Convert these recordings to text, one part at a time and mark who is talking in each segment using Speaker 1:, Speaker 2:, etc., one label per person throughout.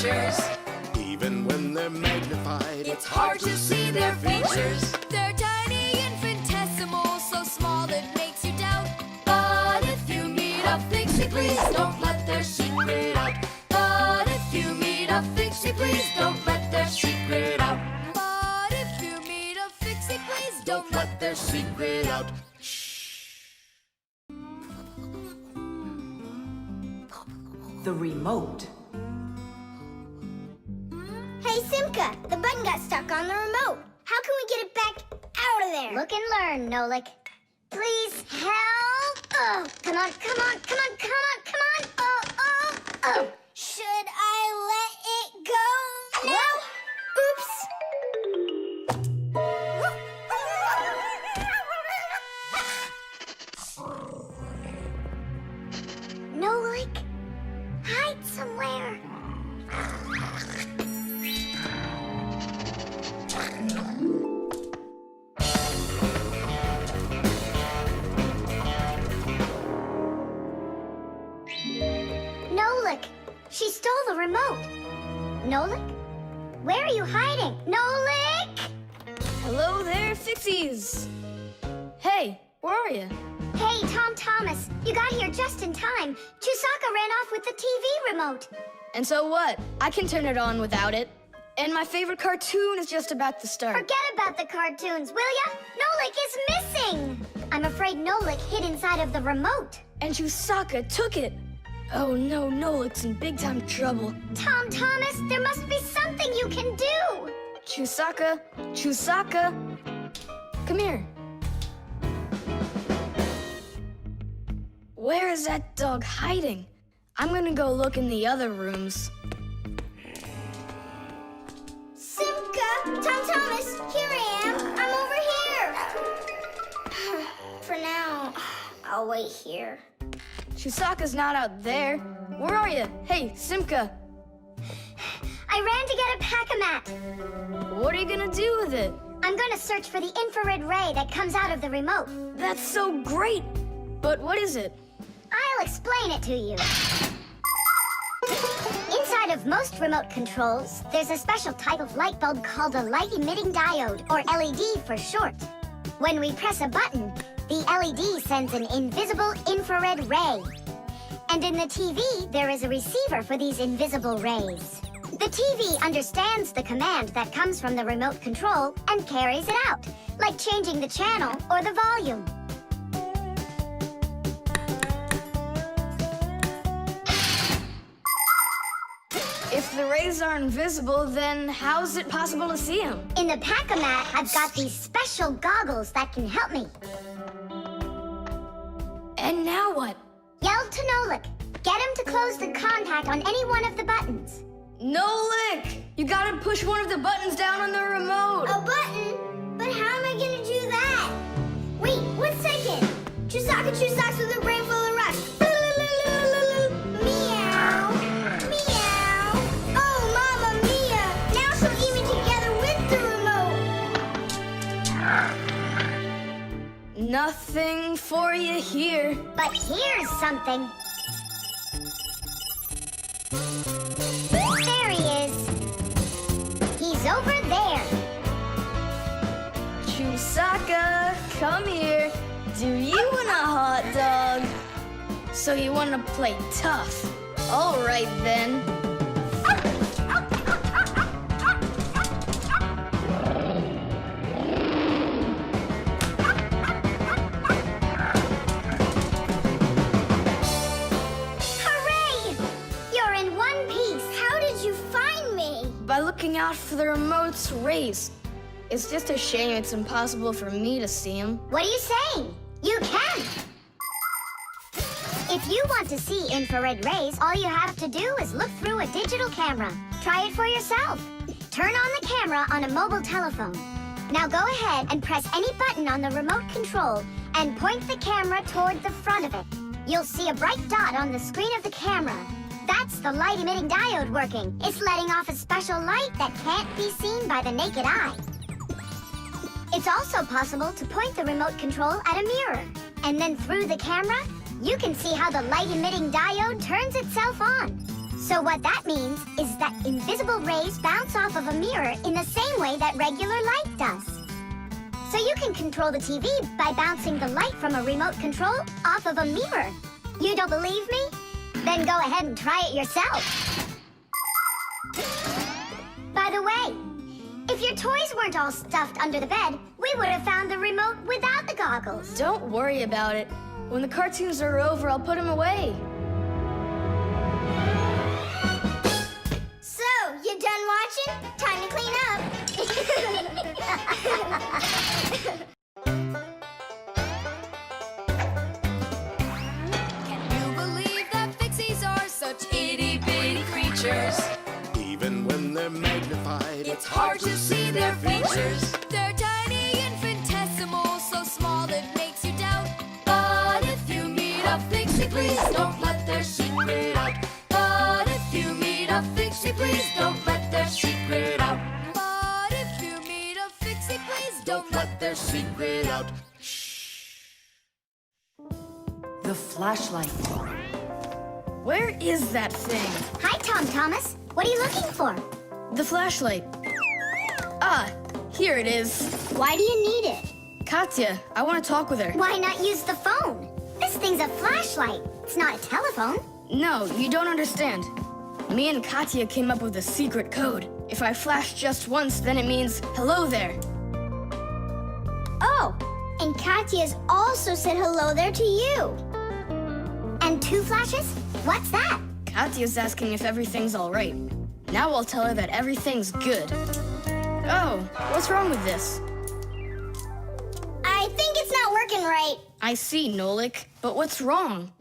Speaker 1: features.
Speaker 2: Even when they're magnified,
Speaker 1: It's hard to see their features.
Speaker 3: They're tiny, infinitesimal, so small it makes you doubt.
Speaker 1: But if you meet a Fixie, please don't let their secret out. But if you meet a Fixie, please don't let their secret out.
Speaker 3: But if you meet a Fixie, please
Speaker 2: don't let their secret out.
Speaker 4: The remote.
Speaker 5: Hey, Simka, the button got stuck on the remote. How can we get it back out of there?
Speaker 6: Look and learn, Nolik. Please help. Oh, come on, come on, come on, come on, come on. Oh, oh, oh.
Speaker 5: Should I let it go now? Oops.
Speaker 6: Nolik, hide somewhere. Nolik, she stole the remote. Nolik, where are you hiding? Nolik!
Speaker 7: Hello there, Fixies! Hey, where are you?
Speaker 6: Hey, Thomas, you got here just in time. Chewsocka ran off with the TV remote.
Speaker 7: And so what? I can turn it on without it. And my favorite cartoon is just about to start.
Speaker 6: Forget about the cartoons, will ya? Nolik is missing! I'm afraid Nolik hid inside of the remote.
Speaker 7: And Chewsocka took it. Oh no, Nolik's in big time trouble.
Speaker 6: Thomas, there must be something you can do!
Speaker 7: Chewsocka, come here. Where is that dog hiding? I'm gonna go look in the other rooms.
Speaker 5: Simka, Thomas, here I am. I'm over here. For now, I'll wait here.
Speaker 7: Chewsocka's not out there. Where are you? Hey, Simka.
Speaker 6: I ran to get a pack-a-mat.
Speaker 7: What are you gonna do with it?
Speaker 6: I'm gonna search for the infrared ray that comes out of the remote.
Speaker 7: That's so great! But what is it?
Speaker 6: I'll explain it to you. Inside of most remote controls, there's a special type of light bulb called a light-emitting diode, or LED for short. When we press a button, the LED sends an invisible infrared ray. And in the TV, there is a receiver for these invisible rays. The TV understands the command that comes from the remote control and carries it out, like changing the channel or the volume.
Speaker 7: If the rays are invisible, then how is it possible to see them?
Speaker 6: In the pack-a-mat, I've got these special goggles that can help me.
Speaker 7: And now what?
Speaker 6: Yell to Nolik. Get him to close the contact on any one of the buttons.
Speaker 7: Nolik! You gotta push one of the buttons down on the remote!
Speaker 5: A button? But how am I gonna do that? Wait, 1 second. Chewsocka with a brain full of rust. Meow. Meow. Oh, Mamma Mia. Now she'll eat me together with the remote.
Speaker 7: Nothing for you here.
Speaker 6: But here's something. There he is. He's over there.
Speaker 7: Chewsocka, come here. Do you want a hot dog? So you want to play tough? All right then.
Speaker 6: Hooray! You're in one piece.
Speaker 5: How did you find me?
Speaker 7: By looking out for the remote's rays. It's just a shame it's impossible for me to see them.
Speaker 6: What are you saying? You can! If you want to see infrared rays, all you have to do is look through a digital camera. Try it for yourself. Turn on the camera on a mobile telephone. Now go ahead and press any button on the remote control and point the camera toward the front of it. You'll see a bright dot on the screen of the camera. That's the light-emitting diode working. It's letting off a special light that can't be seen by the naked eye. It's also possible to point the remote control at a mirror. And then through the camera, you can see how the light-emitting diode turns itself on. So what that means is that invisible rays bounce off of a mirror in the same way that regular light does. So you can control the TV by bouncing the light from a remote control off of a mirror. You don't believe me? Then go ahead and try it yourself. By the way, if your toys weren't all stuffed under the bed, we would have found the remote without the goggles.
Speaker 7: Don't worry about it. When the cartoons are over, I'll put them away.
Speaker 5: So, you done watching? Time to clean up.
Speaker 3: Can you believe that Fixies are such itty-bitty creatures?
Speaker 2: Even when they're magnified,
Speaker 3: It's hard to see their features. They're tiny, infinitesimal, so small it makes you doubt.
Speaker 1: But if you meet a Fixie, please don't let their secret out. But if you meet a Fixie, please don't let their secret out.
Speaker 3: But if you meet a Fixie, please don't let
Speaker 2: their secret out.
Speaker 4: The flashlight.
Speaker 7: Where is that thing?
Speaker 6: Hi, Thomas. What are you looking for?
Speaker 7: The flashlight. Ah, here it is.
Speaker 6: Why do you need it?
Speaker 7: Katya, I want to talk with her.
Speaker 6: Why not use the phone? This thing's a flashlight. It's not a telephone.
Speaker 7: No, you don't understand. Me and Katya came up with a secret code. If I flash just once, then it means hello there.
Speaker 6: Oh, and Katya's also said hello there to you. And 2 flashes? What's that?
Speaker 7: Katya's asking if everything's all right. Now I'll tell her that everything's good. Oh, what's wrong with this?
Speaker 5: I think it's not working right.
Speaker 7: I see, Nolik, but what's wrong?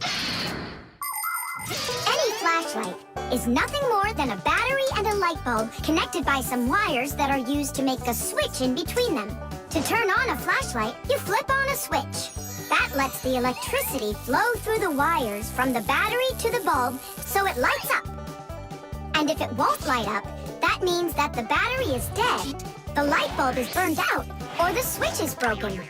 Speaker 6: Any flashlight is nothing more than a battery and a light bulb connected by some wires that are used to make a switch in between them. To turn on a flashlight, you flip on a switch. That lets the electricity flow through the wires from the battery to the bulb so it lights up. And if it won't light up, that means that the battery is dead, the light bulb is burned out, or the switch is broken.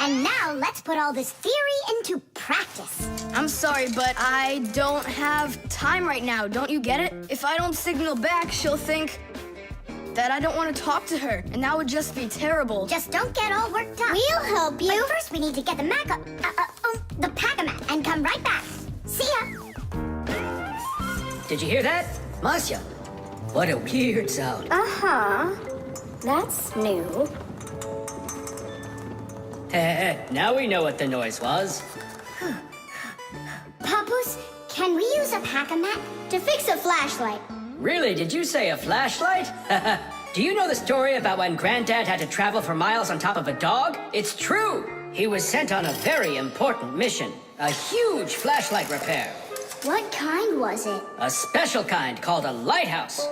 Speaker 6: And now let's put all this theory into practice.
Speaker 7: I'm sorry, but I don't have time right now. Don't you get it? If I don't signal back, she'll think that I don't want to talk to her, and that would just be terrible.
Speaker 6: Just don't get all worked up.
Speaker 5: We'll help you.
Speaker 6: But first, we need to get the the pack-a-mat and come right back. See ya.
Speaker 8: Did you hear that? Masya, what a weird sound.
Speaker 5: Uh-huh. That's new.
Speaker 8: Now we know what the noise was.
Speaker 6: Papoose, can we use a pack-a-mat?
Speaker 5: To fix a flashlight.
Speaker 8: Really, did you say a flashlight? Do you know the story about when Granddad had to travel for miles on top of a dog? It's true! He was sent on a very important mission. A huge flashlight repair.
Speaker 6: What kind was it?
Speaker 8: A special kind called a lighthouse.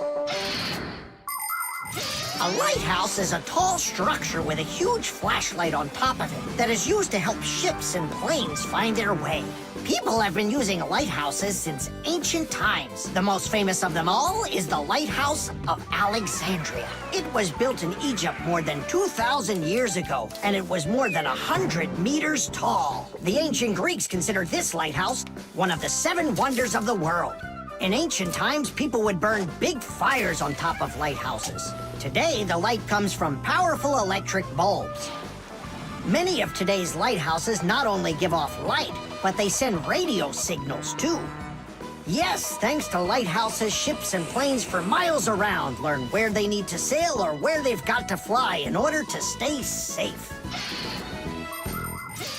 Speaker 9: A lighthouse is a tall structure with a huge flashlight on top of it that is used to help ships and planes find their way. People have been using lighthouses since ancient times. The most famous of them all is the Lighthouse of Alexandria. It was built in Egypt more than 2,000 years ago, and it was more than 100 meters tall. The ancient Greeks considered this lighthouse one of the 7 wonders of the world. In ancient times, people would burn big fires on top of lighthouses. Today, the light comes from powerful electric bulbs. Many of today's lighthouses not only give off light, but they send radio signals, too. Yes, thanks to lighthouses, ships and planes for miles around learn where they need to sail or where they've got to fly in order to stay safe.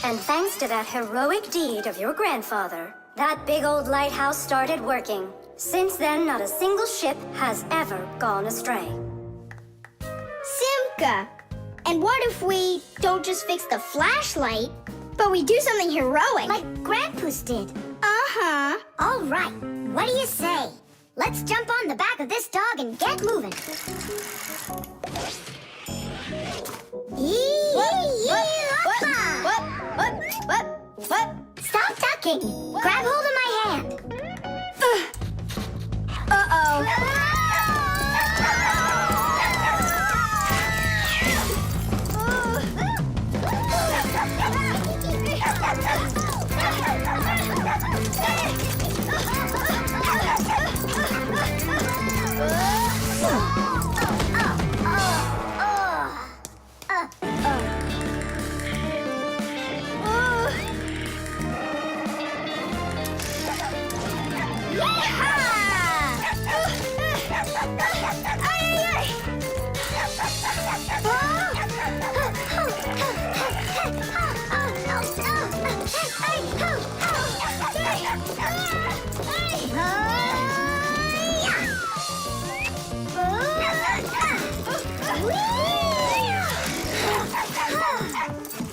Speaker 10: And thanks to that heroic deed of your grandfather, that big old lighthouse started working. Since then, not a single ship has ever gone astray.
Speaker 5: Simka! And what if we don't just fix the flashlight, but we do something heroic?
Speaker 6: Like Grandpa's did.
Speaker 5: Uh-huh.
Speaker 6: All right, what do you say? Let's jump on the back of this dog and get moving. Stop ducking. Grab hold of my hand.
Speaker 5: Uh-oh.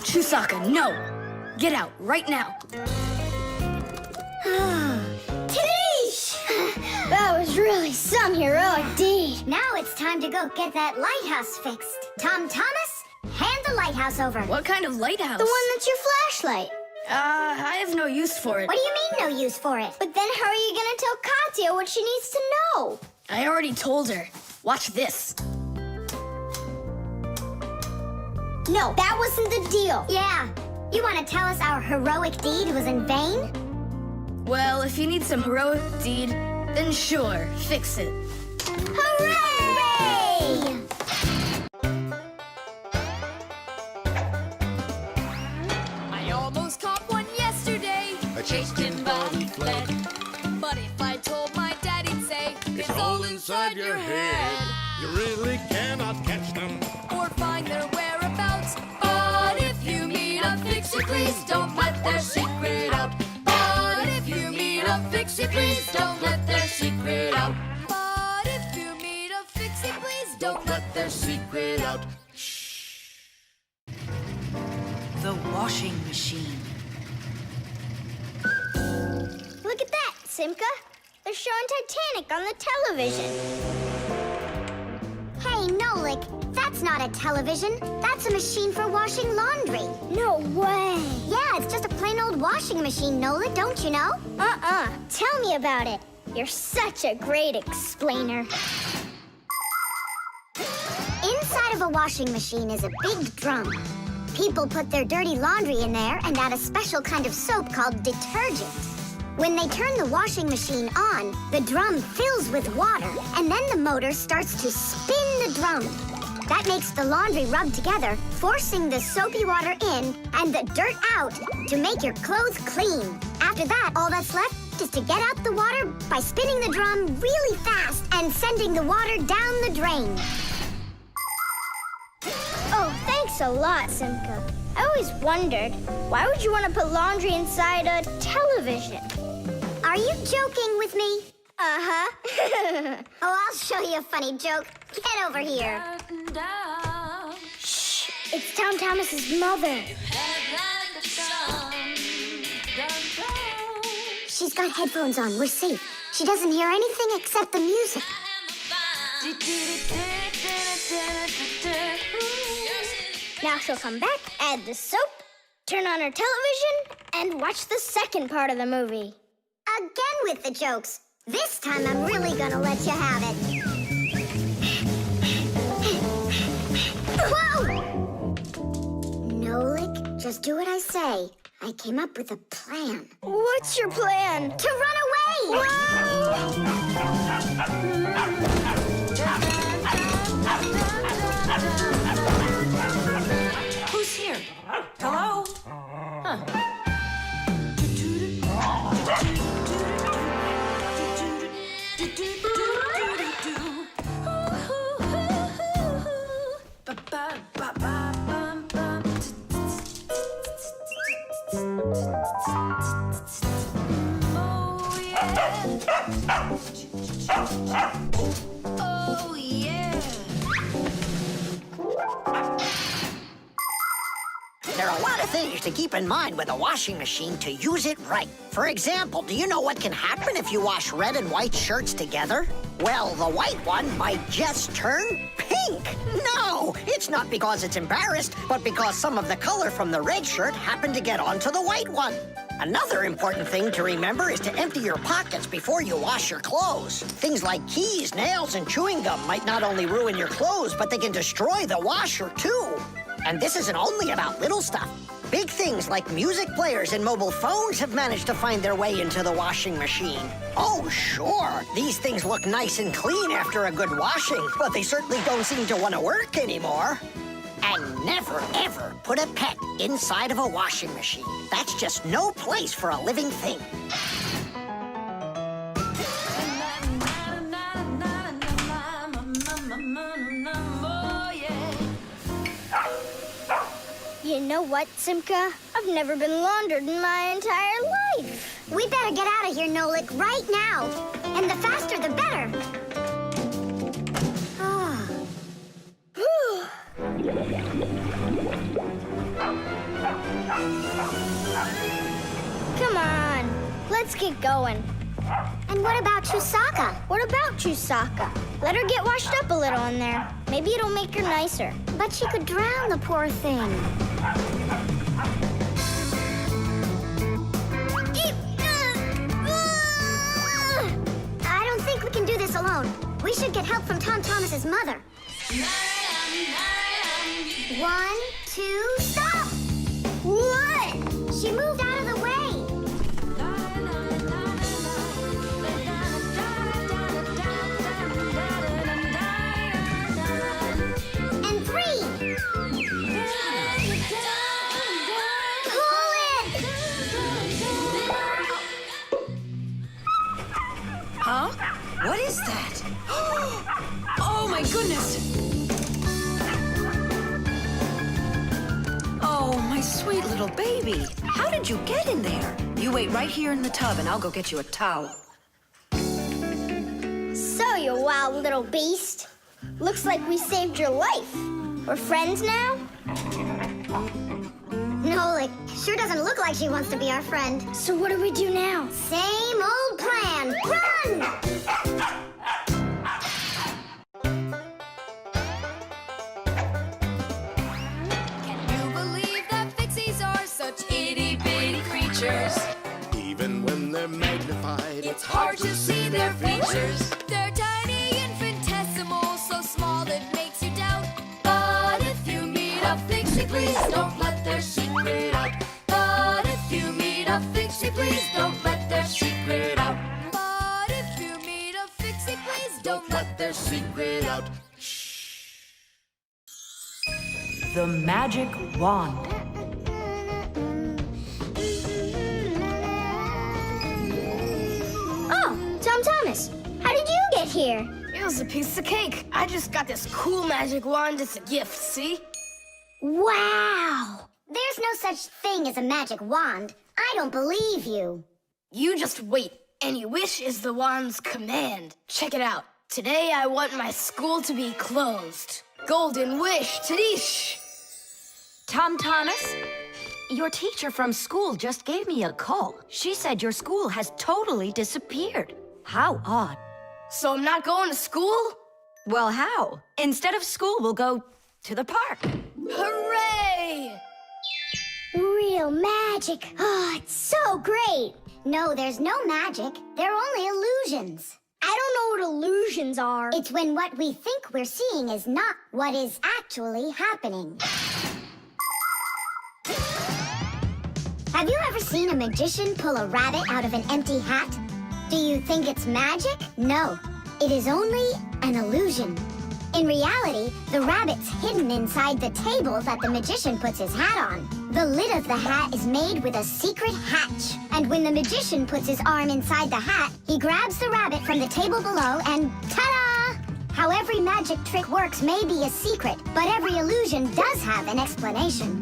Speaker 7: Chewsocka, no! Get out, right now.
Speaker 5: Tadoosh! That was really some heroic deed. Now it's time to go get that lighthouse fixed. Tom Thomas, hand the lighthouse over.
Speaker 7: What kind of lighthouse?
Speaker 5: The one that's your flashlight.
Speaker 7: I have no use for it.
Speaker 5: What do you mean no use for it? But then how are you gonna tell Katya what she needs to know?
Speaker 7: I already told her. Watch this.
Speaker 5: No, that wasn't the deal. Yeah. You want to tell us our heroic deed was in vain?
Speaker 7: Well, if you need some heroic deed, then sure, fix it.
Speaker 5: Hooray!
Speaker 3: I almost caught one yesterday.
Speaker 2: I chased him, but he fled.
Speaker 3: But if I told my dad, he'd say,
Speaker 2: It's all inside your head. You really cannot catch them.
Speaker 3: or find their whereabouts. But if you meet a Fixie, please don't let their secret out. But if you meet a Fixie, please don't let their secret out. But if you meet a Fixie, please don't let their secret out.
Speaker 4: The washing machine.
Speaker 5: Look at that, Simka. They're showing Titanic on the television. Hey, Nolik, that's not a television. That's a machine for washing laundry. No way. Yeah, it's just a plain old washing machine, Nolik, don't you know? Tell me about it. You're such a great explainer. Inside of a washing machine is a big drum. People put their dirty laundry in there and add a special kind of soap called detergent. When they turn the washing machine on, the drum fills with water, and then the motor starts to spin the drum. That makes the laundry rub together, forcing the soapy water in and the dirt out to make your clothes clean. After that, all that's left is to get out the water by spinning the drum really fast and sending the water down the drain. Oh, thanks a lot, Simka. I always wondered, why would you want to put laundry inside a television? Are you joking with me? Uh-huh. Oh, I'll show you a funny joke. Get over here. Shh, it's Tom Thomas's mother. She's got headphones on. We're safe. She doesn't hear anything except the music. Now she'll come back, add the soap, turn on her television, and watch the second part of the movie. Again with the jokes. This time I'm really gonna let you have it. Whoa! Nolik, just do what I say. I came up with a plan. What's your plan? To run away!
Speaker 4: Who's here? Hello?
Speaker 3: Oh, yeah.
Speaker 9: There are a lot of things to keep in mind with a washing machine to use it right. For example, do you know what can happen if you wash red and white shirts together? Well, the white one might just turn pink. No, it's not because it's embarrassed, but because some of the color from the red shirt happened to get onto the white one. Another important thing to remember is to empty your pockets before you wash your clothes. Things like keys, nails, and chewing gum might not only ruin your clothes, but they can destroy the washer, too. And this isn't only about little stuff. Big things like music players and mobile phones have managed to find their way into the washing machine. Oh, sure, these things look nice and clean after a good washing, but they certainly don't seem to want to work anymore. And never, ever put a pet inside of a washing machine. That's just no place for a living thing.
Speaker 5: You know what, Simka? I've never been laundered in my entire life. We better get out of here, Nolik, right now. And the faster, the better. Ah. Whew.
Speaker 6: let's get going. And what about Chewsocka? What about Chewsocka? Let her get washed up a little in there. Maybe it'll make her nicer. But she could drown the poor thing. I don't think we can do this alone. We should get help from Thomas's mother. 1, 2, stop! What? She moved out of the way. And 3. Pull it!
Speaker 4: Huh? What is that? Oh, my goodness! Oh, my sweet little baby. How did you get in there? You wait right here in the tub and I'll go get you a towel.
Speaker 6: So, you wild little beast. Looks like we saved your life. We're friends now? Nolik, sure doesn't look like she wants to be our friend. So what do we do now? Same old plan. Run!
Speaker 3: Can you believe that Fixies are such itty-bitty creatures?
Speaker 2: Even when they're magnified,
Speaker 3: It's hard to see their features. They're tiny, infinitesimal, so small it makes you doubt. But if you meet a Fixie, please don't let their secret out. But if you meet a Fixie, please don't let their secret out. But if you meet a Fixie, please don't let their secret out.
Speaker 4: The magic wand.
Speaker 6: Oh, Thomas, how did you get here?
Speaker 7: It was a piece of cake. I just got this cool magic wand as a gift, see?
Speaker 6: Wow! There's no such thing as a magic wand. I don't believe you.
Speaker 7: You just wait. Any wish is the wand's command. Check it out. Today I want my school to be closed. Golden wish, Tadish!
Speaker 11: Thomas, your teacher from school just gave me a call. She said your school has totally disappeared. How odd.
Speaker 7: So I'm not going to school?
Speaker 11: Well, how? Instead of school, we'll go to the park.
Speaker 7: Hooray!
Speaker 6: Real magic. Oh, it's so great. No, there's no magic. They're only illusions. I don't know what illusions are. It's when what we think we're seeing is not what is actually happening. Have you ever seen a magician pull a rabbit out of an empty hat? Do you think it's magic? No, it is only an illusion. In reality, the rabbit's hidden inside the table that the magician puts his hat on. The lid of the hat is made with a secret hatch. And when the magician puts his arm inside the hat, he grabs the rabbit from the table below and ta-da! How every magic trick works may be a secret, but every illusion does have an explanation.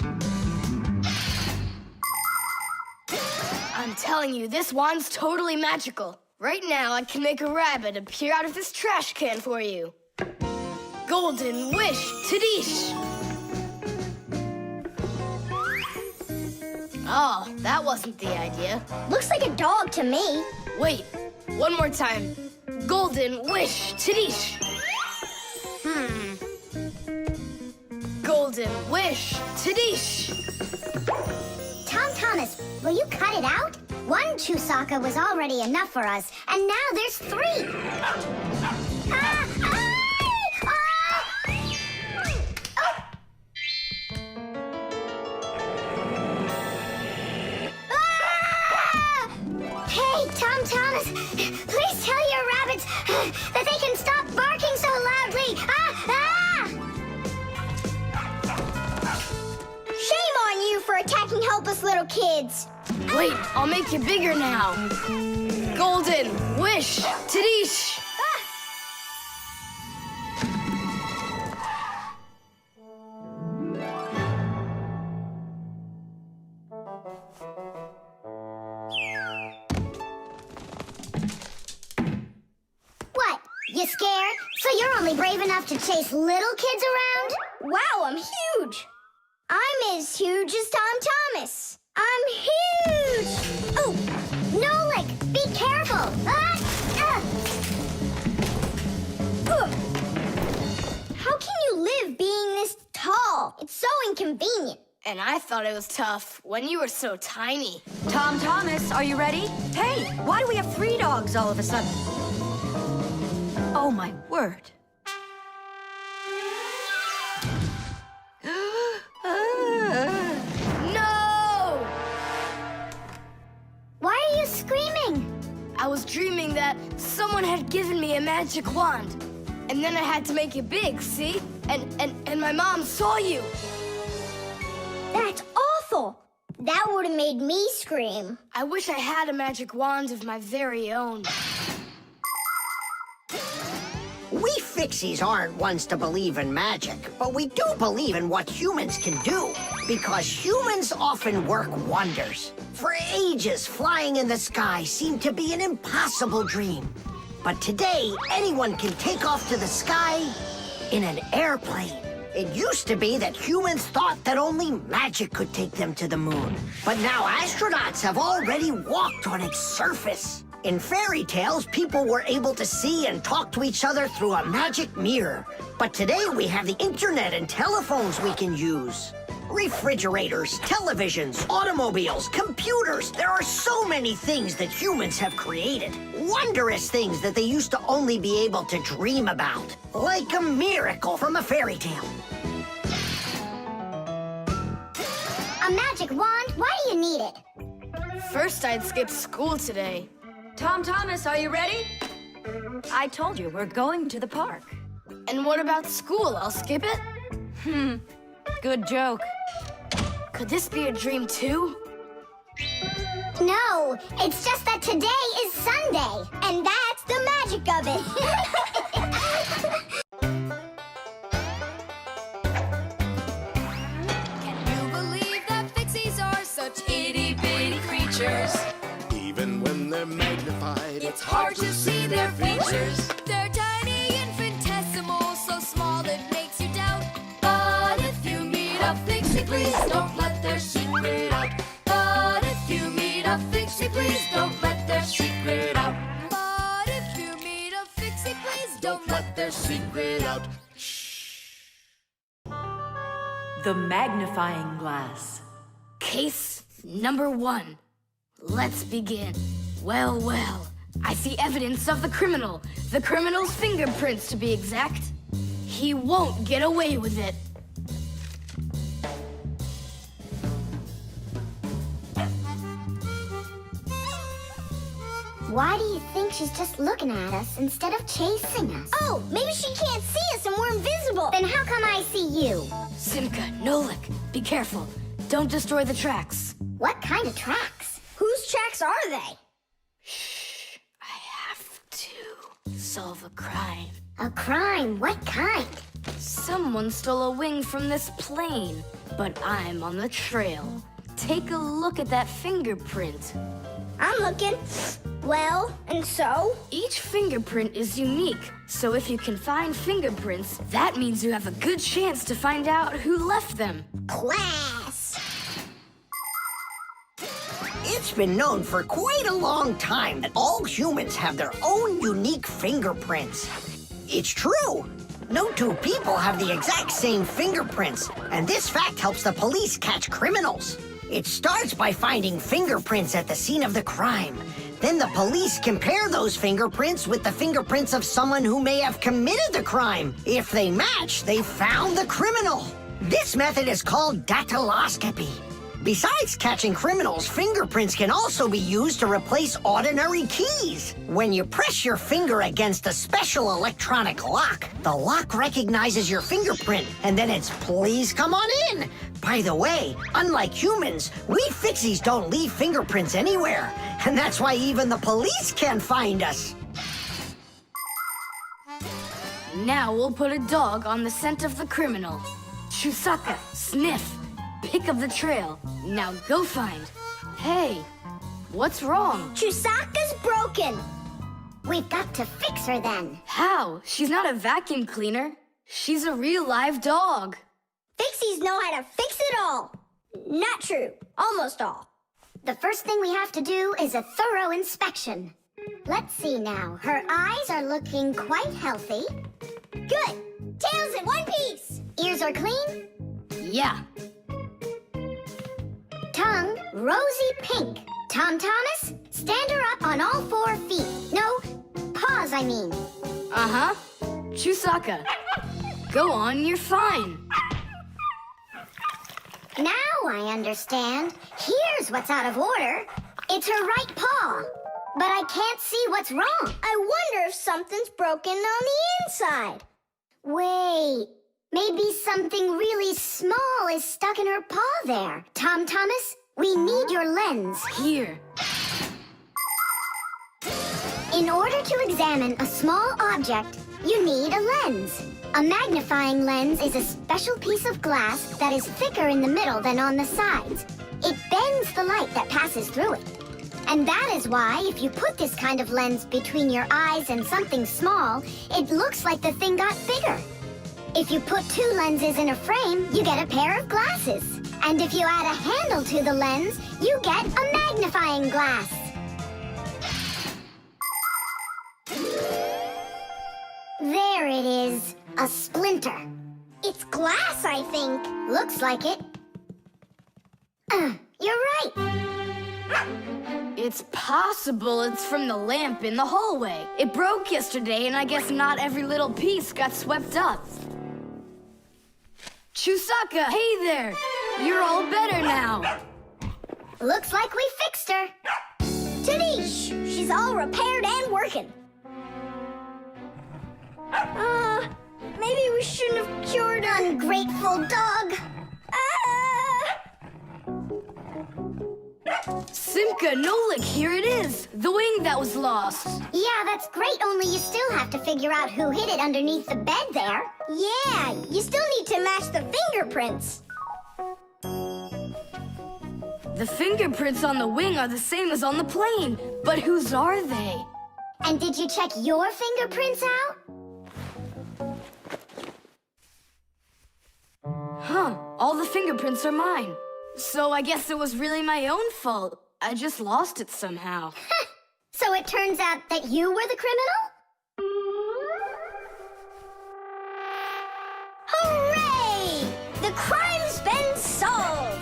Speaker 7: I'm telling you, this wand's totally magical. Right now, I can make a rabbit appear out of this trash can for you. Golden wish, Tadish! Oh, that wasn't the idea.
Speaker 6: Looks like a dog to me.
Speaker 7: Wait, one more time. Golden wish, Tadish! Golden wish, Tadish!
Speaker 6: Thomas, will you cut it out? One Chewsocka was already enough for us, and now there's 3. Ah! Ah! Hey, Thomas, please tell your rabbits that they can stop barking so loudly. Shame on you for attacking helpless little kids.
Speaker 7: Wait, I'll make you bigger now. Golden wish, Tadish!
Speaker 6: What? You scared? So you're only brave enough to chase little kids around? Wow, I'm huge. I'm as huge as Thomas. I'm huge! Oh, Nolik, convenient.
Speaker 7: And I thought it was tough when you were so tiny.
Speaker 11: Tom Thomas, are you ready? Hey, why do we have 3 dogs all of a sudden? Oh, my word.
Speaker 7: No!
Speaker 6: Why are you screaming?
Speaker 7: I was dreaming that someone had given me a magic wand. And then I had to make it big, see? And my mom saw you.
Speaker 6: That's awful. That would have made me scream.
Speaker 7: I wish I had a magic wand of my very own.
Speaker 9: We Fixies aren't ones to believe in magic, but we do believe in what humans can do, because humans often work wonders. For ages, flying in the sky seemed to be an impossible dream. But today, anyone can take off to the sky in an airplane. It used to be that humans thought that only magic could take them to the moon. But now astronauts have already walked on its surface. In fairy tales, people were able to see and talk to each other through a magic mirror. But today we have the internet and telephones we can use. Refrigerators, televisions, automobiles, computers. There are so many things that humans have created. Wondrous things that they used to only be able to dream about. Like a miracle from a fairy tale.
Speaker 6: A magic wand? Why do you need it?
Speaker 7: First, I'd skip school today.
Speaker 11: Tom Thomas, are you ready? I told you, we're going to the park.
Speaker 7: And what about school? I'll skip it?
Speaker 11: Good joke.
Speaker 7: Could this be a dream too?
Speaker 6: No, it's just that today is Sunday, and that's the magic of it.
Speaker 3: Can you believe that Fixies are such itty-bitty creatures?
Speaker 2: Even when they're magnified,
Speaker 3: It's hard to see their features. They're tiny, infinitesimal, so small it makes you doubt. But if you meet a Fixie, please don't let their secret out. But if you meet a Fixie, please don't let their secret out. But if you meet a Fixie, please don't let their secret out.
Speaker 11: The magnifying glass.
Speaker 7: Case number 1. Let's begin. Well, well, I see evidence of the criminal. The criminal's fingerprints, to be exact. He won't get away with it.
Speaker 6: Why do you think she's just looking at us instead of chasing us? Oh, maybe she can't see us and we're invisible. Then how come I see you?
Speaker 7: Simka, Nolik, be careful. Don't destroy the tracks.
Speaker 6: What kind of tracks? Whose tracks are they?
Speaker 7: Shh, I have to solve a crime.
Speaker 6: A crime? What kind?
Speaker 7: Someone stole a wing from this plane, but I'm on the trail. Take a look at that fingerprint.
Speaker 6: I'm looking. Well, and so?
Speaker 7: Each fingerprint is unique, so if you can find fingerprints, that means you have a good chance to find out who left them.
Speaker 6: Class.
Speaker 9: It's been known for quite a long time that all humans have their own unique fingerprints. It's true. No two people have the exact same fingerprints, and this fact helps the police catch criminals. It starts by finding fingerprints at the scene of the crime. Then the police compare those fingerprints with the fingerprints of someone who may have committed the crime. If they match, they found the criminal. This method is called dactyloscopy. Besides catching criminals, fingerprints can also be used to replace ordinary keys. When you press your finger against a special electronic lock, the lock recognizes your fingerprint, and then it's "please come on in." By the way, unlike humans, we Fixies don't leave fingerprints anywhere, and that's why even the police can't find us.
Speaker 7: Now we'll put a dog on the scent of the criminal. Chewsocka, sniff. Pick up the trail. Now go find. Hey, what's wrong?
Speaker 6: Chewsocka's broken. We've got to fix her then.
Speaker 7: How? She's not a vacuum cleaner. She's a real live dog.
Speaker 6: Fixies know how to fix it all. Not true. Almost all. The first thing we have to do is a thorough inspection. Let's see now. Her eyes are looking quite healthy. Good. Tail's in one piece. Ears are clean.
Speaker 7: Yeah.
Speaker 6: rosy pink. Tom Thomas, stand her up on all 4 feet. No, paws, I mean.
Speaker 7: Uh-huh. Chewsocka. Go on, you're fine.
Speaker 6: Now I understand. Here's what's out of order. It's her right paw. But I can't see what's wrong. I wonder if something's broken on the inside. Wait, maybe something really small is stuck in her paw there. Tom Thomas, we need your lens.
Speaker 7: Here.
Speaker 6: In order to examine a small object, you need a lens. A magnifying lens is a special piece of glass that is thicker in the middle than on the sides. It bends the light that passes through it. And that is why, if you put this kind of lens between your eyes and something small, it looks like the thing got bigger. If you put 2 lenses in a frame, you get a pair of glasses. And if you add a handle to the lens, you get a magnifying glass. There it is, a splinter. It's glass, I think. Looks like it. You're right.
Speaker 7: It's possible it's from the lamp in the hallway. It broke yesterday, and I guess not every little piece got swept up. Chewsocka, hey there! You're all better now.
Speaker 6: Looks like we fixed her. Tadish! She's all repaired and working. Maybe we shouldn't have cured her. Ungrateful dog.
Speaker 7: Simka, Nolik, here it is! The wing that was lost.
Speaker 6: Yeah, that's great, only you still have to figure out who hid it underneath the bed there. Yeah, you still need to match the fingerprints.
Speaker 7: The fingerprints on the wing are the same as on the plane, but whose are they?
Speaker 6: And did you check your fingerprints out?
Speaker 7: Huh, all the fingerprints are mine. So I guess it was really my own fault. I just lost it somehow.
Speaker 6: So it turns out that you were the criminal? Hooray! The crime's been solved!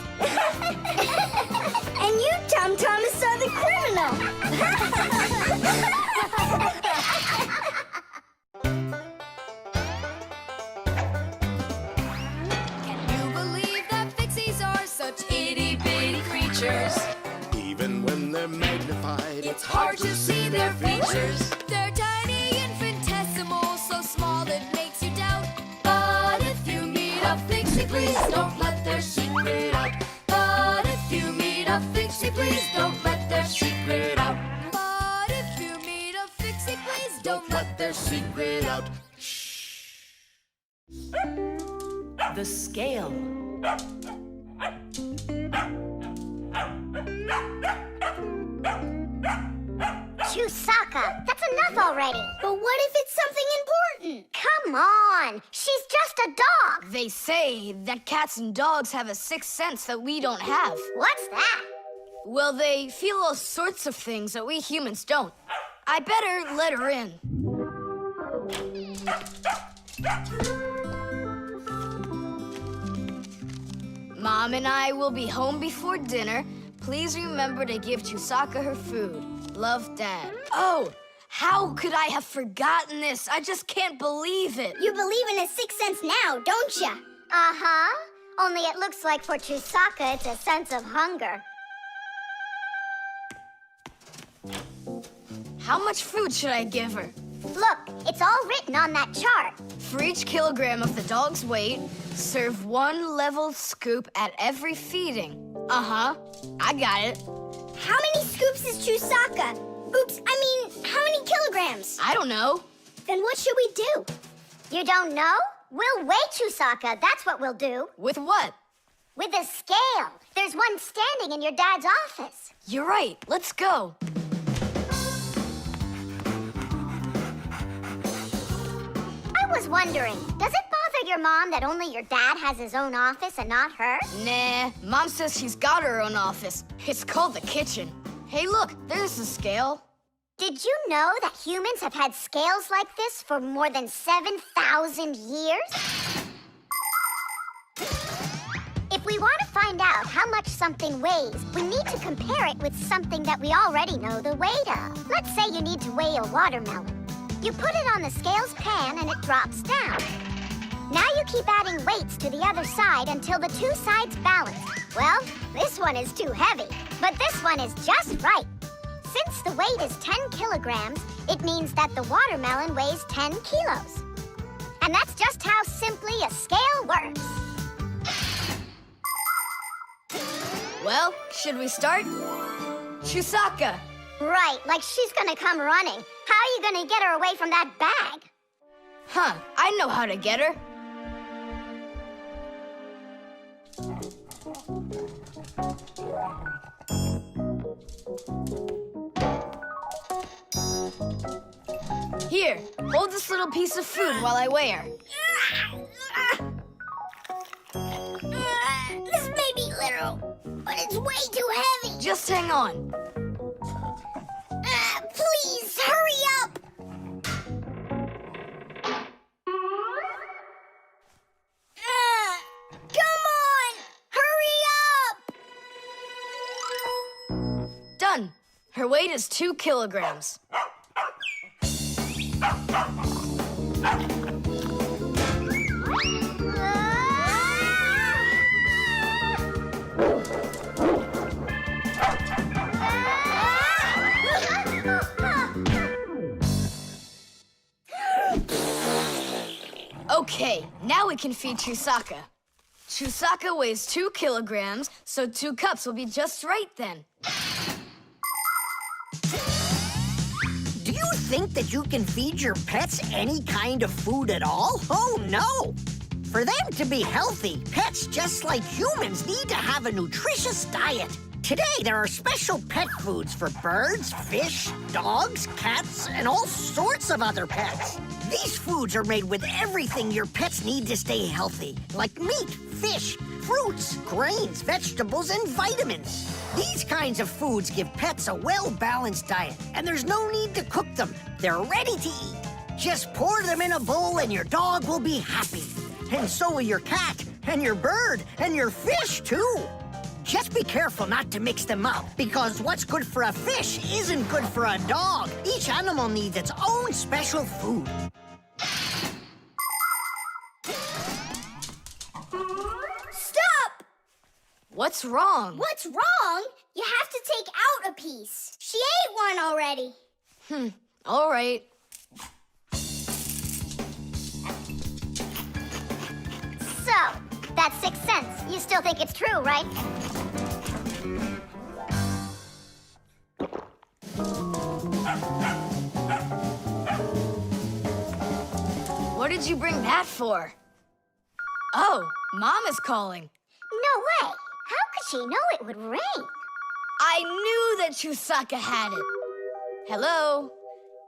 Speaker 6: And you, Tom Thomas, are the criminal!
Speaker 3: Can you believe that Fixies are such itty-bitty creatures?
Speaker 2: Even when they're magnified,
Speaker 3: It's hard to see their features. They're tiny, infinitesimal, so small it makes you doubt. But if you meet a Fixie, please don't let their secret out. But if you meet a Fixie, please don't let their secret out. But if you meet a Fixie, please don't let their secret out.
Speaker 11: The scale.
Speaker 6: Chewsocka, that's enough already. But what if it's something important? Come on, she's just a dog.
Speaker 7: They say that cats and dogs have a sixth sense that we don't have.
Speaker 6: What's that?
Speaker 7: Well, they feel all sorts of things that we humans don't. I better let her in. Mom and I will be home before dinner. Please remember to give Chewsocka her food. Love, Dad. Oh, how could I have forgotten this? I just can't believe it.
Speaker 6: You believe in a sixth sense now, don't ya? Uh-huh. Only it looks like for Chewsocka, it's a sense of hunger.
Speaker 7: How much food should I give her?
Speaker 6: Look, it's all written on that chart.
Speaker 7: For each kilogram of the dog's weight, serve 1 level scoop at every feeding. Uh-huh, I got it.
Speaker 6: How many scoops is Chewsocka? Oops, I mean, how many kilograms?
Speaker 7: I don't know.
Speaker 6: Then what should we do? You don't know? We'll weigh Chewsocka, that's what we'll do.
Speaker 7: With what?
Speaker 6: With a scale. There's one standing in your dad's office.
Speaker 7: You're right, let's go.
Speaker 6: I was wondering, does it bother your mom that only your dad has his own office and not her?
Speaker 7: Nah, Mom says she's got her own office. It's called the kitchen. Hey, look, there's the scale.
Speaker 6: Did you know that humans have had scales like this for more than 7,000 years? If we
Speaker 5: we want to find out how much something weighs, we need to compare it with something that we already know the weight of. Let's say you need to weigh a watermelon. You put it on the scales pan and it drops down. Now you keep adding weights to the other side until the two sides balance. Well, this one is too heavy, but this one is just right. Since the weight is 10 kilograms, it means that the watermelon weighs 10 kilos. And that's just how simply a scale works.
Speaker 7: Well, should we start? Chewsocka!
Speaker 5: Right, like she's gonna come running. How are you gonna get her away from that bag?
Speaker 7: Huh, I know how to get her. Here, hold this little piece of food while I weigh her.
Speaker 6: This may be literal, but it's way too heavy.
Speaker 7: Just hang on.
Speaker 6: Please, hurry up. Come on, hurry up.
Speaker 7: Done. Her weight is 2 kilograms. Okay, now we can feed Chewsocka. Chewsocka weighs 2 kilograms, so 2 cups will be just right then.
Speaker 9: Do you think that you can feed your pets any kind of food at all? Oh, no! For them to be healthy, pets just like humans need to have a nutritious diet. Today, there are special pet foods for birds, fish, dogs, cats, and all sorts of other pets. These foods are made with everything your pets need to stay healthy, like meat, fish, fruits, grains, vegetables, and vitamins. These kinds of foods give pets a well-balanced diet, and there's no need to cook them. They're ready to eat. Just pour them in a bowl and your dog will be happy. And so will your cat, and your bird, and your fish, too. Just be careful not to mix them up, because what's good for a fish isn't good for a dog. Each animal needs its own special food.
Speaker 6: Stop!
Speaker 7: What's wrong?
Speaker 6: What's wrong? You have to take out a piece. She ate one already.
Speaker 7: All right.
Speaker 5: So, that's 6 cents. You still think it's true, right?
Speaker 7: What did you bring that for? Oh, Mom is calling.
Speaker 5: No way. How could she know it would rain?
Speaker 7: I knew that Chewsocka had it. Hello?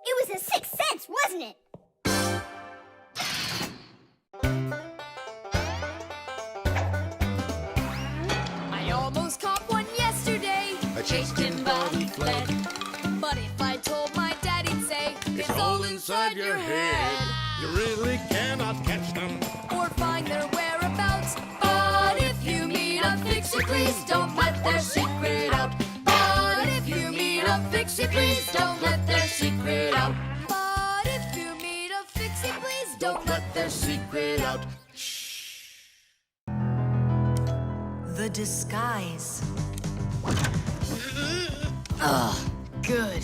Speaker 6: It was a 6 cents, wasn't it?
Speaker 3: I almost caught one yesterday.
Speaker 2: I chased him, but he fled.
Speaker 3: But if I told my dad, he'd say,
Speaker 2: It's all inside your head. You really cannot catch them.
Speaker 3: Or find their whereabouts. But if you meet a Fixie, please don't let their secret out. But if you meet a Fixie, please don't let their secret out. But if you meet a Fixie, please
Speaker 2: Don't let their secret out.
Speaker 4: The disguise.
Speaker 7: Good.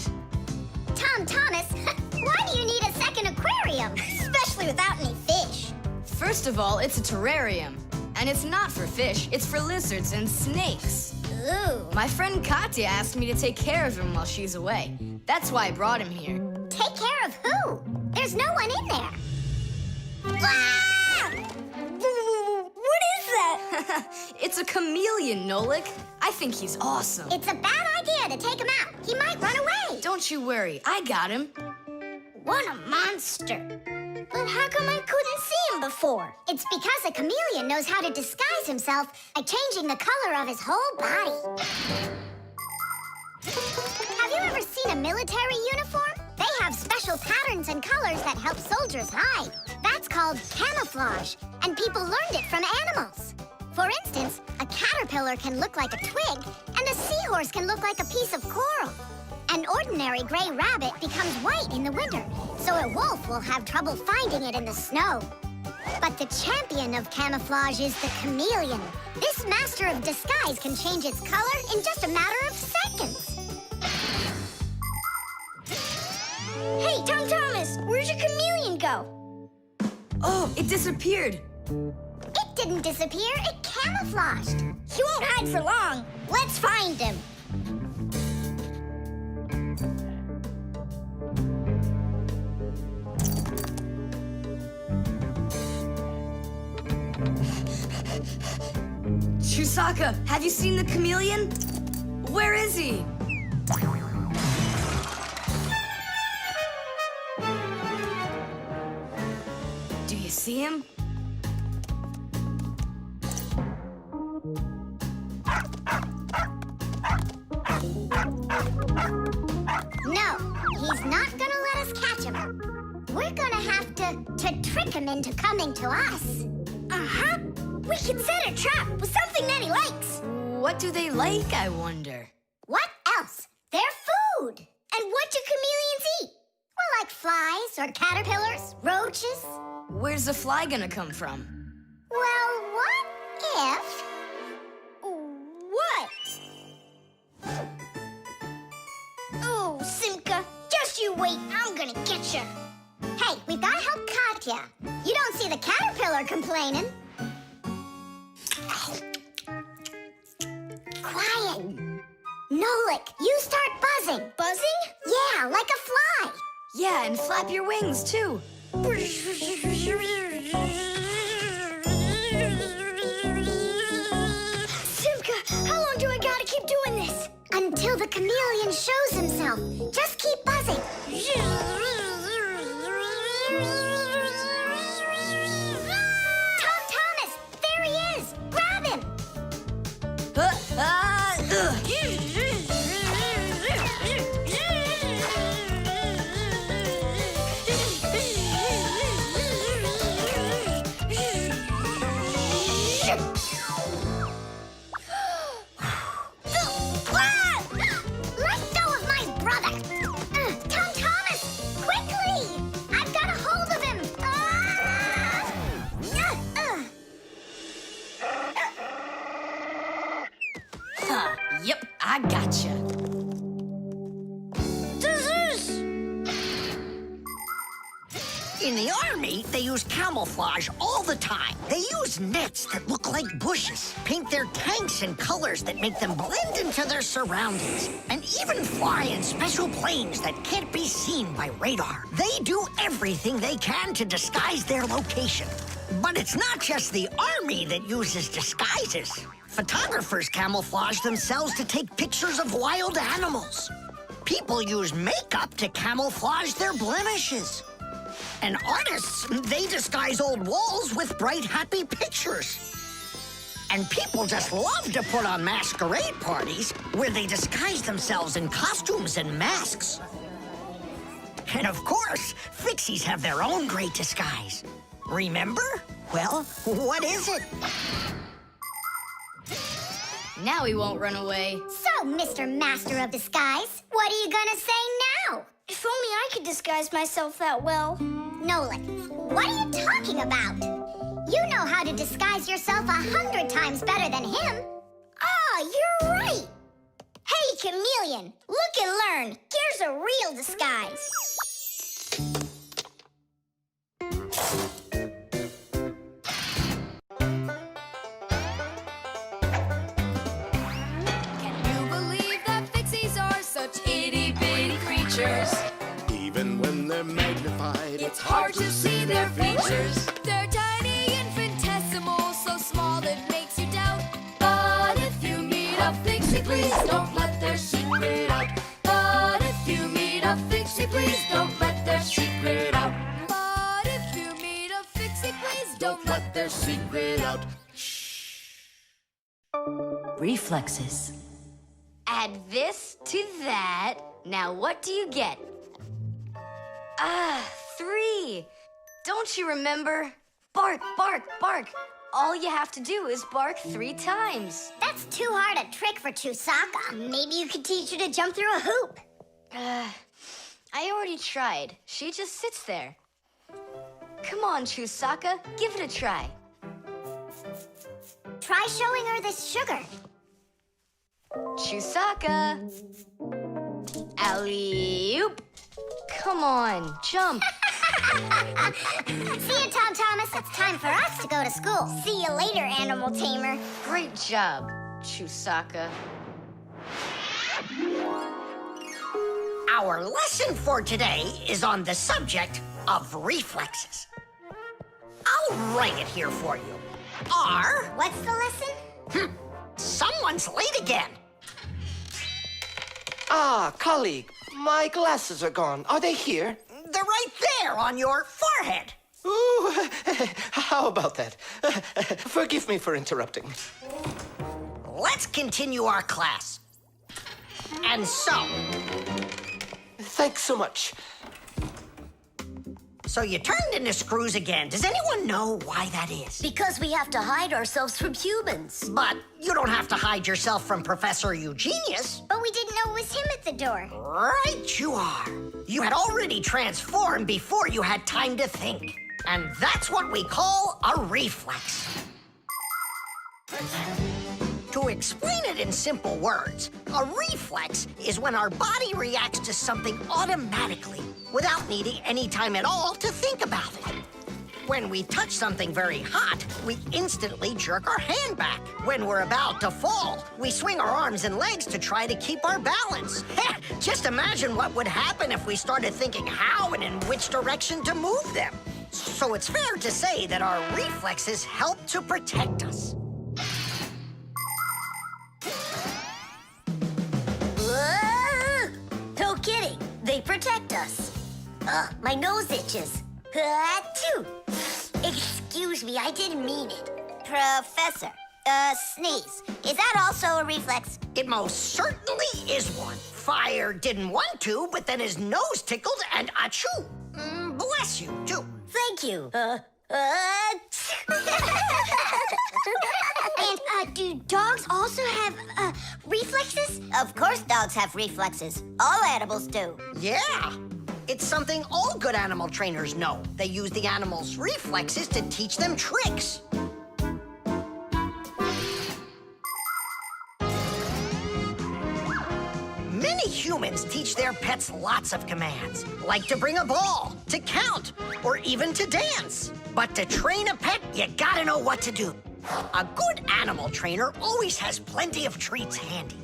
Speaker 5: Thomas, why do you need a second aquarium?
Speaker 6: Especially without any fish.
Speaker 7: First of all, it's a terrarium. And it's not for fish, it's for lizards and snakes.
Speaker 6: Ooh.
Speaker 7: My friend Katya asked me to take care of him while she's away. That's why I brought him here.
Speaker 5: Take care of who? There's no one in there.
Speaker 6: Ah! What is that?
Speaker 7: It's a chameleon, Nolik. I think he's awesome.
Speaker 5: It's a bad idea to take him out. He might run away.
Speaker 7: Don't you worry, I got him.
Speaker 6: What a monster. But how come I couldn't see him before?
Speaker 5: It's because a chameleon knows how to disguise himself by changing the color of his whole body. Have you ever seen a military uniform? They have special patterns and colors that help soldiers hide. That's called camouflage, and people learned it from animals. For instance, a caterpillar can look like a twig, and a seahorse can look like a piece of coral. An ordinary gray rabbit becomes white in the winter, so a wolf will have trouble finding it in the snow. But the champion of camouflage is the chameleon. This master of disguise can change its color in just a matter of seconds.
Speaker 3: Hey, Tom Thomas, where'd your chameleon go?
Speaker 7: Oh, it disappeared.
Speaker 5: It didn't disappear, it camouflaged.
Speaker 3: He won't hide for long. Let's find him.
Speaker 7: Chewsocka, have you seen the chameleon? Where is he? Do you see him?
Speaker 5: No, he's not gonna let us catch him. We're gonna have to trick him into coming to us.
Speaker 3: Uh-huh. We can set a trap with something that he likes.
Speaker 7: What do they like, I wonder?
Speaker 5: What else? They're food.
Speaker 3: And what do chameleons eat?
Speaker 5: Well, like flies or caterpillars, roaches.
Speaker 7: Where's the fly gonna come from?
Speaker 5: Well, what if...
Speaker 3: What? Oh, Simka, just you wait. I'm gonna get you.
Speaker 5: Hey, we've gotta help Katya. You don't see the caterpillar complaining. Quiet. Nolik, you start buzzing.
Speaker 3: Buzzing?
Speaker 5: Yeah, like a fly.
Speaker 7: Yeah, and flap your wings, too.
Speaker 3: Simka, how long do I gotta keep doing this?
Speaker 5: Until the chameleon shows himself. Just keep buzzing. Tom Thomas, there he is. Grab him. Let go of my brother. Tom Thomas, quickly. I've got a hold of him.
Speaker 7: Yep, I gotcha.
Speaker 9: In the army, they use camouflage all the time. They use nets that look like bushes, paint their tanks in colors that make them blend into their surroundings, and even fly in special planes that can't be seen by radar. They do everything they can to disguise their location. But it's not just the army that uses disguises. Photographers camouflage themselves to take pictures of wild animals. People use makeup to camouflage their blemishes. And artists, they disguise old walls with bright, happy pictures. And people just love to put on masquerade parties where they disguise themselves in costumes and masks. And of course, Fixies have their own great disguise. Remember? Well, what is it?
Speaker 7: Now he won't run away.
Speaker 5: So, Mr. Master of Disguise, what are you gonna say now?
Speaker 3: If only I could disguise myself that well.
Speaker 5: Nolik, what are you talking about? You know how to disguise yourself 100 times better than him.
Speaker 3: You're right. Hey, chameleon, look and learn. Here's a real disguise.
Speaker 1: Can you believe that Fixies are such itty-bitty creatures?
Speaker 2: Even when they're magnified,
Speaker 1: It's hard to see their features. They're tiny, infinitesimal, so small it makes you doubt. But if you meet a Fixie, please don't let their secret out. But if you meet a Fixie, please don't let their secret out. But if you meet a Fixie, please don't let their secret out.
Speaker 11: Reflexes.
Speaker 7: Add this to that. Now what do you get? 3. Don't you remember? Bark, bark, bark. All you have to do is bark 3 times.
Speaker 6: That's too hard a trick for Chewsocka. Maybe you could teach her to jump through a hoop.
Speaker 7: I already tried. She just sits there. Come on, Chewsocka, give it a try.
Speaker 6: Try showing her this sugar.
Speaker 7: Chewsocka! Alley-oop! Come on, jump!
Speaker 6: See you, Tom Thomas. It's time for us to go to school. See you later, animal tamer.
Speaker 7: Great job, Chewsocka.
Speaker 9: Our lesson for today is on the subject of reflexes. I'll write it here for you.
Speaker 6: What's the lesson?
Speaker 9: Someone's late again.
Speaker 12: Ah, colleague, my glasses are gone. Are they here?
Speaker 9: They're right there on your forehead.
Speaker 12: Ooh, how about that? Forgive me for interrupting.
Speaker 9: Let's continue our class. And so,
Speaker 12: Thanks so much.
Speaker 9: so you turned into screws again. Does anyone know why that is?
Speaker 11: Because we have to hide ourselves from humans.
Speaker 9: But you don't have to hide yourself from Professor Eugenius.
Speaker 6: But we didn't know it was him at the door.
Speaker 9: Right you are. You had already transformed before you had time to think. And that's what we call a reflex. To explain it in simple words, a reflex is when our body reacts to something automatically without needing any time at all to think about it. When we touch something very hot, we instantly jerk our hand back. When we're about to fall, we swing our arms and legs to try to keep our balance. Just imagine what would happen if we started thinking how and in which direction to move them. So it's fair to say that our reflexes help to protect us.
Speaker 11: No kidding. They protect us. My nose itches. Achoo!
Speaker 6: Excuse me, I didn't mean it. Professor, sneeze. Is that also a reflex?
Speaker 9: It most certainly is one. Fire didn't want to, but then his nose tickled and achoo! Bless you, too.
Speaker 11: Thank you.
Speaker 6: And do dogs also have reflexes? Of course dogs have reflexes. All animals do.
Speaker 9: Yeah. It's something all good animal trainers know. They use the animals' reflexes to teach them tricks. Many humans teach their pets lots of commands, like to bring a ball, to count, or even to dance. But to train a pet, you gotta know what to do. A good animal trainer always has plenty of treats handy.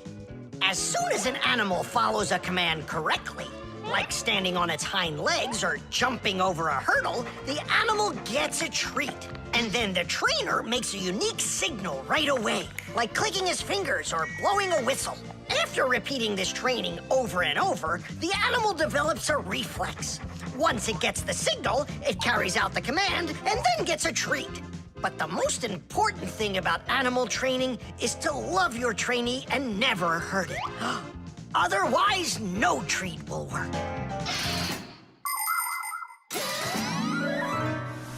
Speaker 9: As soon as an animal follows a command correctly, like standing on its hind legs or jumping over a hurdle, the animal gets a treat. And then the trainer makes a unique signal right away, like clicking his fingers or blowing a whistle. After repeating this training over and over, the animal develops a reflex. Once it gets the signal, it carries out the command and then gets a treat. But the most important thing about animal training is to love your trainee and never hurt it. Otherwise, no treat will work.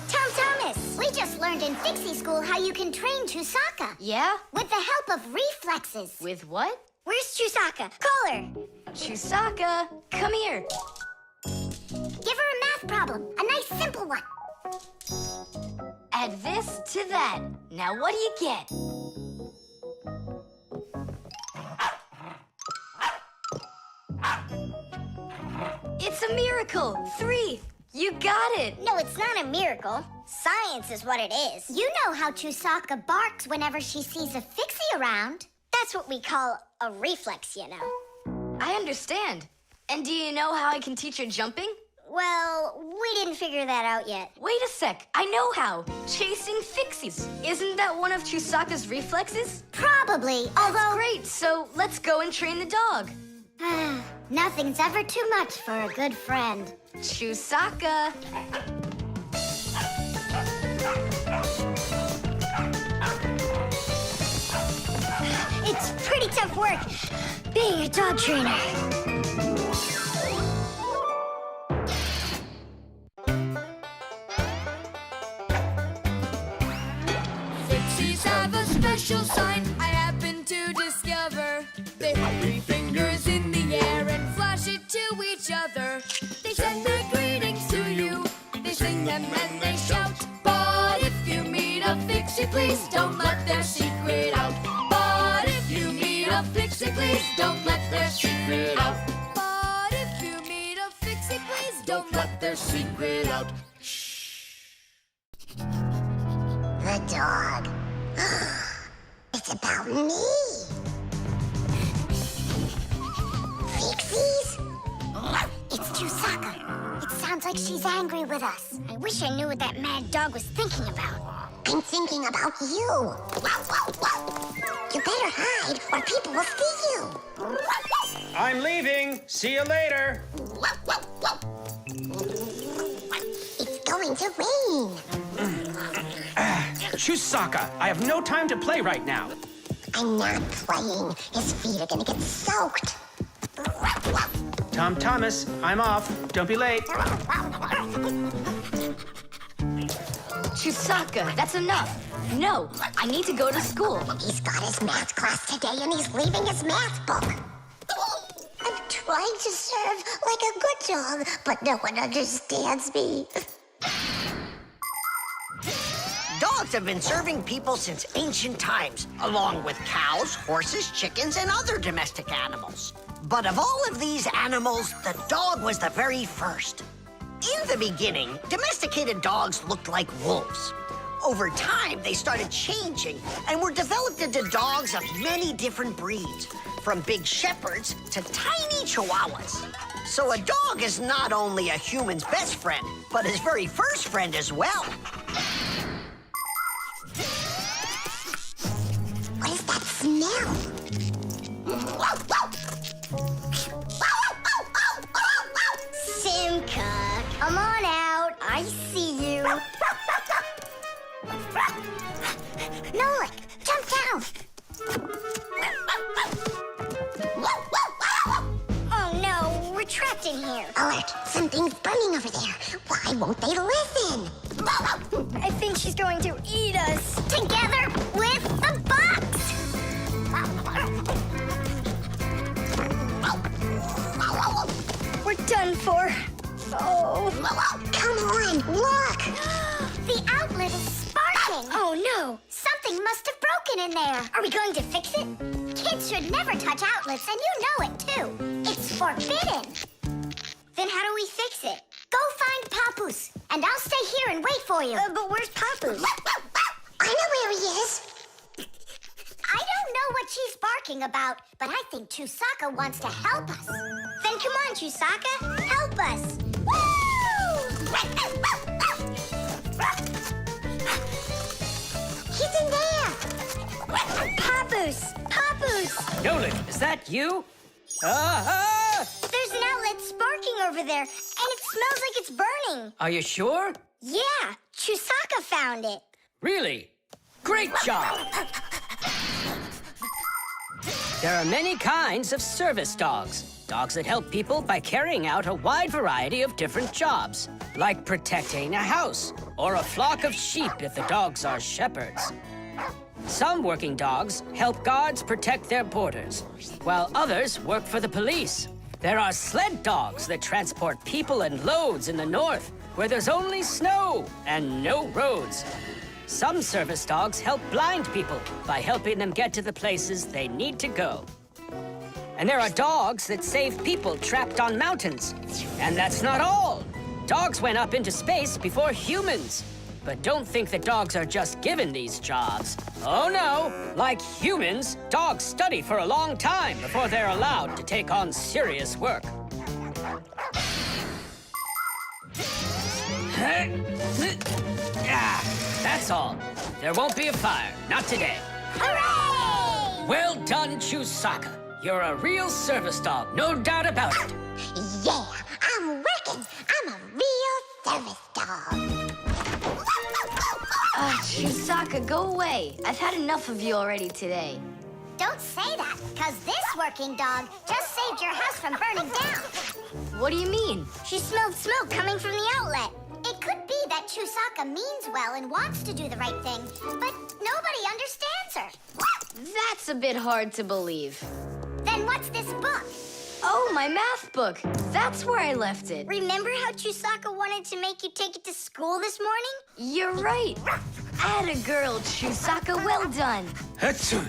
Speaker 6: Tom Thomas, we just learned in Fixie school how you can train Chewsocka.
Speaker 7: Yeah?
Speaker 6: With the help of reflexes.
Speaker 7: With what?
Speaker 6: Where's Chewsocka? Call her.
Speaker 7: Chewsocka, come here.
Speaker 6: Give her a math problem. A nice simple one.
Speaker 7: Add this to that. Now what do you get? It's a miracle! 3! You got it!
Speaker 6: No, it's not a miracle. Science is what it is. You know how Chewsocka barks whenever she sees a Fixie around. That's what we call a reflex, you know.
Speaker 7: I understand. And do you know how I can teach her jumping?
Speaker 6: Well, we didn't figure that out yet.
Speaker 7: Wait a sec, I know how. Chasing Fixies. Isn't that one of Chewsocka's reflexes?
Speaker 6: Probably,
Speaker 7: That's
Speaker 6: although...
Speaker 7: great, so let's go and train the dog.
Speaker 6: Nothing's ever too much for a good friend.
Speaker 7: Chewsocka.
Speaker 6: It's pretty tough work being a dog trainer.
Speaker 1: Fixie, please don't let their secret out. But if you meet a Fixie, please don't let their secret out. But if you meet a Fixie, please don't let their secret out.
Speaker 6: The dog. It's about me. Fixies? It's Chewsocka. It sounds like she's angry with us. I wish I knew what that mad dog was thinking about. I'm thinking about you. You better hide or people will see you.
Speaker 13: I'm leaving. See you later.
Speaker 6: It's going to rain.
Speaker 13: Chewsocka, I have no time to play right now.
Speaker 6: I'm not playing. His feet are gonna get soaked.
Speaker 13: Thomas, I'm off. Don't be late.
Speaker 7: Chewsocka, that's enough. No, I need to go to school.
Speaker 6: He's got his math class today and he's leaving his math book. I'm trying to serve like a good dog, but no one understands me.
Speaker 9: Dogs have been serving people since ancient times, along with cows, horses, chickens, and other domestic animals. But of all of these animals, the dog was the very first. In the beginning, domesticated dogs looked like wolves. Over time, they started changing and were developed into dogs of many different breeds, from big shepherds to tiny chihuahuas. So a dog is not only a human's best friend, but his very first friend as well.
Speaker 6: What is that smell? Simka, come on out. I see you. Nolik, jump down. Oh no, we're trapped in here. Alert, something's burning over there. Why won't they listen?
Speaker 10: I think she's going to eat us.
Speaker 6: Together with the box.
Speaker 10: We're done for. Oh.
Speaker 6: Come on, look. The outlet is sparking.
Speaker 10: Oh no.
Speaker 6: Something must have broken in there. Are we going to fix it? Kids should never touch outlets, and you know it too. It's forbidden. Then how do we fix it? Go find Papoose, and I'll stay here and wait for you.
Speaker 10: But where's Papoose?
Speaker 6: I know where he is. I don't know what she's barking about, but I think Chewsocka wants to help us. Then come on, Chewsocka, help us. Woo! He's in there.
Speaker 10: Papoose! Papoose!
Speaker 8: Nolik, is that you? Ah!
Speaker 10: There's an outlet sparking over there, and it smells like it's burning.
Speaker 8: Are you sure?
Speaker 10: Yeah, Chewsocka found it.
Speaker 8: Really? Great job! There are many kinds of service dogs. Dogs that help people by carrying out a wide variety of different jobs, like protecting a house or a flock of sheep if the dogs are shepherds. Some working dogs help guards protect their borders, while others work for the police. There are sled dogs that transport people and loads in the north, where there's only snow and no roads. Some service dogs help blind people by helping them get to the places they need to go. And there are dogs that save people trapped on mountains. And that's not all. Dogs went up into space before humans. But don't think that dogs are just given these jobs. Oh no, like humans, dogs study for a long time before they're allowed to take on serious work. That's all. There won't be a fire, not today.
Speaker 6: Hooray!
Speaker 8: Well done, Chewsocka. You're a real service dog, no doubt about it.
Speaker 6: Yeah, I'm working. I'm a real service dog.
Speaker 7: Chewsocka, go away. I've had enough of you already today.
Speaker 6: Don't say that, because this working dog just saved your house from burning down.
Speaker 7: What do you mean?
Speaker 6: She smelled smoke coming from the outlet. It could be that Chewsocka means well and wants to do the right thing, but nobody understands her.
Speaker 7: That's a bit hard to believe.
Speaker 6: Then what's this book?
Speaker 7: Oh, my math book. That's where I left it.
Speaker 6: Remember how Chewsocka wanted to make you take it to school this morning?
Speaker 7: You're right. Atta girl, Chewsocka, well done.
Speaker 14: Achoo.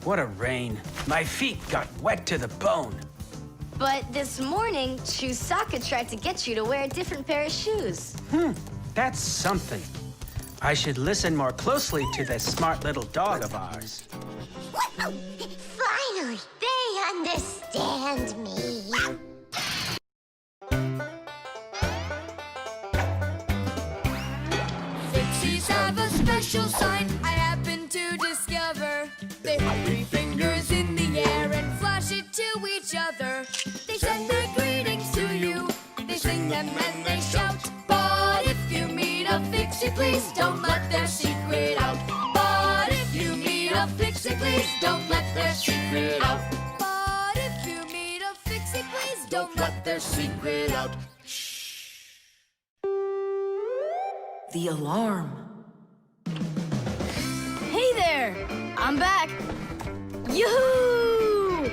Speaker 14: What a rain. My feet got wet to the bone.
Speaker 7: But this morning, Chewsocka tried to get you to wear a different pair of shoes.
Speaker 14: That's something. I should listen more closely to this smart little dog of ours.
Speaker 6: Finally, they understand me.
Speaker 1: Fixies have a special sign I happen to discover. They have 3 fingers in the air and flash it to each other. They send their greetings to you. They sing them and they shout. But if you meet a Fixie, please don't let their secret out. But if you meet a Fixie, please don't let their secret out. But if you meet a Fixie, please don't let their secret out.
Speaker 4: The alarm.
Speaker 7: Hey there! I'm back! Yoo-hoo!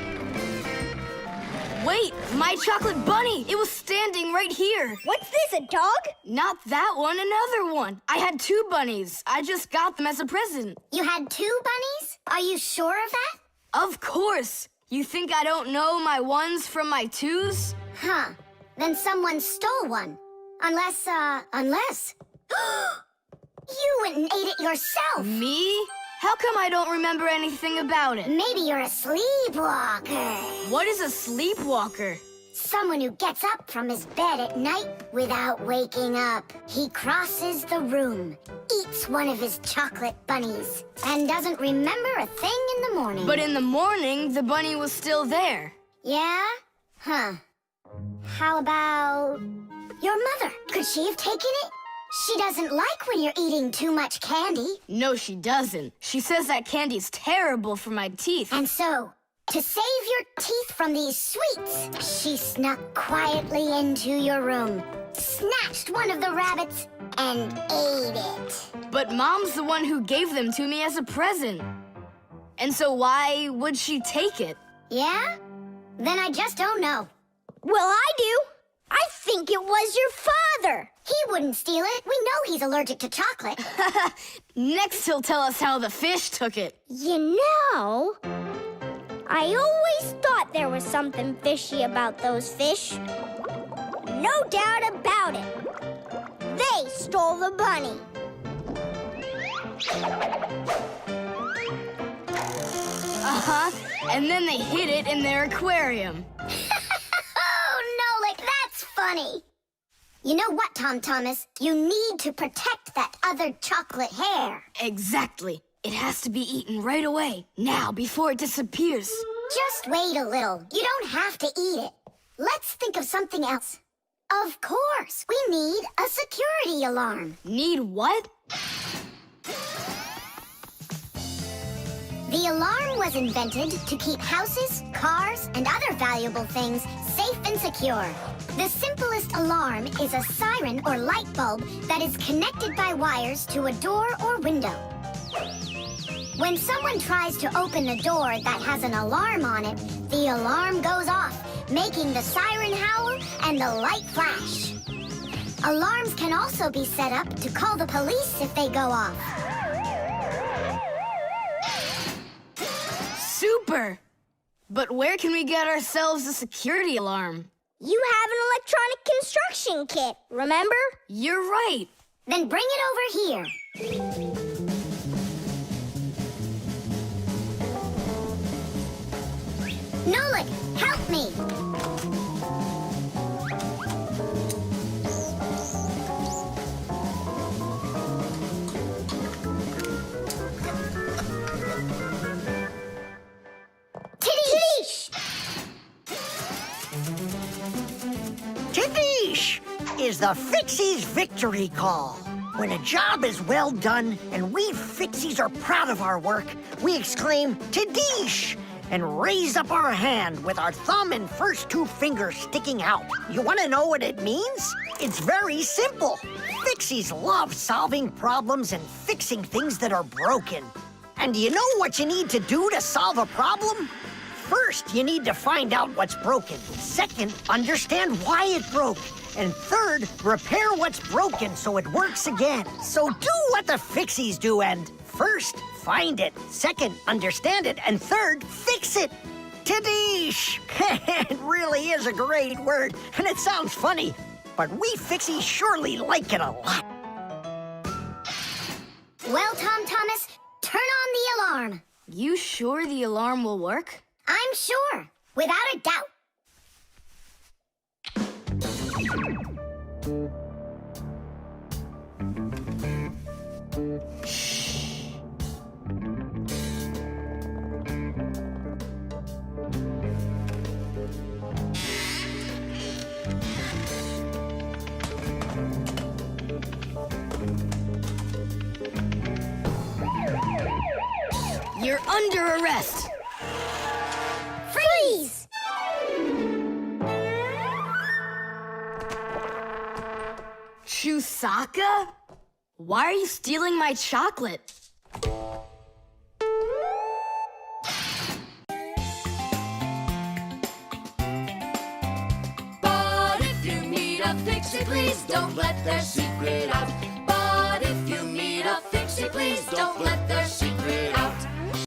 Speaker 7: Wait, my chocolate bunny! It was standing right here!
Speaker 6: What's this, a dog?
Speaker 7: Not that one, another one. I had 2 bunnies. I just got them as a present.
Speaker 5: You had 2 bunnies? Are you sure of that?
Speaker 7: Of course! You think I don't know my 1s from my 2s?
Speaker 5: Huh. Then someone stole one. Unless. You went and ate it yourself!
Speaker 7: Me? How come I don't remember anything about it?
Speaker 5: Maybe you're a sleepwalker.
Speaker 7: What is a sleepwalker?
Speaker 5: Someone who gets up from his bed at night without waking up. He crosses the room, eats one of his chocolate bunnies, and doesn't remember a thing in the morning.
Speaker 7: But in the morning, the bunny was still there.
Speaker 5: Yeah? Huh. How about your mother? Could she have taken it? She doesn't like when you're eating too much candy.
Speaker 7: No, she doesn't. She says that candy's terrible for my teeth.
Speaker 5: And so, to save your teeth from these sweets, she snuck quietly into your room, snatched one of the rabbits, and ate it.
Speaker 7: But Mom's the one who gave them to me as a present. And so why would she take it?
Speaker 5: Yeah? Then I just don't know.
Speaker 6: Well, I do. I think it was your father.
Speaker 5: He wouldn't steal it. We know he's allergic to chocolate.
Speaker 7: Next, he'll tell us how the fish took it.
Speaker 6: You know, I always thought there was something fishy about those fish. No doubt about it. They stole the bunny.
Speaker 7: Uh-huh. And then they hid it in their aquarium.
Speaker 5: Oh, Nolik, that's funny. You know what, Tom Thomas? You need to protect that other chocolate hair.
Speaker 7: Exactly. It has to be eaten right away, now, before it disappears.
Speaker 5: Just wait a little. You don't have to eat it. Let's think of something else. Of course, we need a security alarm.
Speaker 7: Need what?
Speaker 5: The alarm was invented to keep houses, cars, and other valuable things safe and secure. The simplest alarm is a siren or light bulb that is connected by wires to a door or window. When someone tries to open the door that has an alarm on it, the alarm goes off, making the siren howl and the light flash. Alarms can also be set up to call the police if they go off.
Speaker 7: Super! But where can we get ourselves a security alarm?
Speaker 6: You have an electronic construction kit, remember?
Speaker 7: You're right.
Speaker 5: Then bring it over here. Nolik, help me! Tidish!
Speaker 9: Tidish is the Fixies victory call. When a job is well done and we Fixies are proud of our work, we exclaim Tidish and raise up our hand with our thumb and first 2 fingers sticking out. You want to know what it means? It's very simple. Fixies love solving problems and fixing things that are broken. And do you know what you need to do to solve a problem? First, you need to find out what's broken. Second, understand why it broke. And third, repair what's broken so it works again. So do what the Fixies do and first, find it. Second, understand it. And third, fix it. Tadish! It really is a great word, and it sounds funny, but we Fixies surely like it a lot.
Speaker 6: Well, Thomas, turn on the alarm.
Speaker 7: You sure the alarm will work?
Speaker 6: I'm sure, without a doubt.
Speaker 7: You're under arrest.
Speaker 6: Freeze!
Speaker 7: Chewsocka? Why are you stealing my chocolate?
Speaker 3: But if you meet a Fixie, please don't let their secret out. But if you meet a Fixie, please don't let their